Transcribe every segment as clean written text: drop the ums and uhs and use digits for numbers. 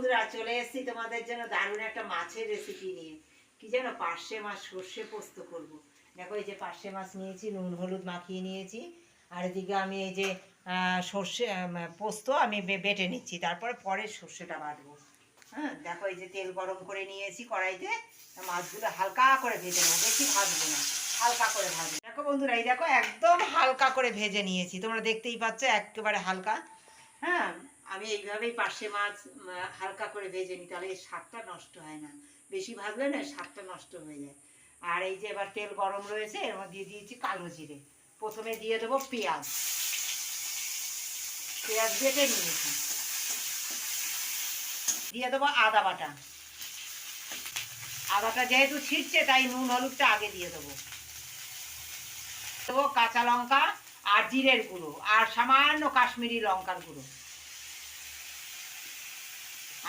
বন্ধুরা, চলে এসেছি তোমাদের জন্য দারুণ একটা মাছের রেসিপি নিয়ে। কি জানো, পার্শে মাছ সর্ষে পোস্ত করব। দেখো, এই যে পার্শে মাছ নিয়েছি, নুন হলুদ মাখিয়ে নিয়েছি। আর এদিকে আমি এই যে সর্ষে পোস্ত আমি বেটে নিচ্ছি, তারপরে পরে সর্ষেটা বাটবো। হ্যাঁ, দেখো এই যে তেল গরম করে নিয়েছি কড়াইতে। মাছগুলো হালকা করে ভেজে নেবো, বেশি ভাজবো না, হালকা করে ভাজবো। দেখো বন্ধুরা, এই দেখো একদম হালকা করে ভেজে নিয়েছি, তোমরা দেখতেই পাচ্ছ একেবারে হালকা। হ্যাঁ, আমি এইভাবেই পার্শে মাছ হালকা করে ভেজে নিই, তাহলে এর স্বাদটা নষ্ট হয় না। বেশি ভাজলে না স্বাদটা নষ্ট হয়ে যায়। আর এই যে এবার তেল গরম রয়েছে, এর মধ্যে দিয়ে দিয়েছি কালো জিরে। প্রথমে দিয়ে দেবো পেঁয়াজ। পেঁয়াজ বেটে নিয়েছি। দিয়ে দেবো আদা বাটা। আদাটা যেহেতু ছিটছে তাই নুন হলুদটা আগে দিয়ে দেবো। দেবো কাঁচা লঙ্কা আর জিরের গুঁড়ো আর সামান্য কাশ্মীরি লঙ্কার গুঁড়ো।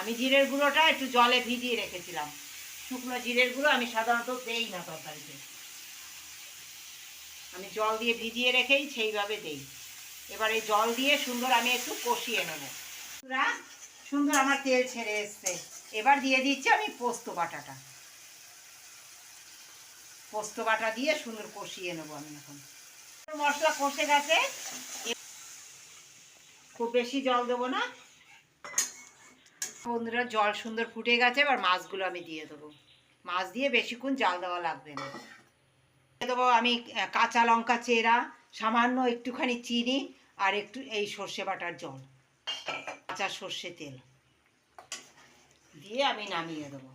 আমি জিরের গুঁড়োটা একটু জলে ভিজিয়ে রেখেছিলাম। শুকনো জিরের গুঁড়ো আমি সাধারণত দেই না তরকারিতে, আমি জল দিয়ে ভিজিয়ে রেখেই সেইভাবে দেই। এবার এই জল দিয়ে সুন্দর আমি একটু কষিয়ে নেব। সুন্দর আমার তেল ছেড়ে এসছে। এবার দিয়ে দিচ্ছি আমি পোস্ত বাটাটা। পোস্ত বাটা দিয়ে সুন্দর কষিয়ে নেব আমি। এখন মশলা কষে গেছে, খুব বেশি জল দেবো না। বন্ধুরা, জল সুন্দর ফুটে গেছে, এবার মাছগুলো আমি দিয়ে দেবো। মাছ দিয়ে বেশিক্ষণ জাল দেওয়া লাগবে না। দিয়ে দেবো আমি কাঁচা লঙ্কা চেরা, সামান্য একটুখানি চিনি আর একটু এই সর্ষে বাটার জল, কাঁচা সর্ষে তেল দিয়ে আমি নামিয়ে দেবো।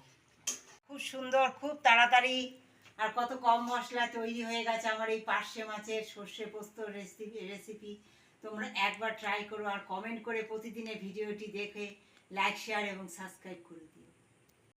খুব সুন্দর, খুব তাড়াতাড়ি আর কত কম মশলা তৈরি হয়ে গেছে আমার এই পার্শে মাছের সর্ষে পোস্ত রেসিপি। তোমরা একবার ট্রাই করো আর কমেন্ট করে প্রতিদিনের ভিডিওটি দেখে লাইক শেয়ার এবং সাবস্ক্রাইব করো।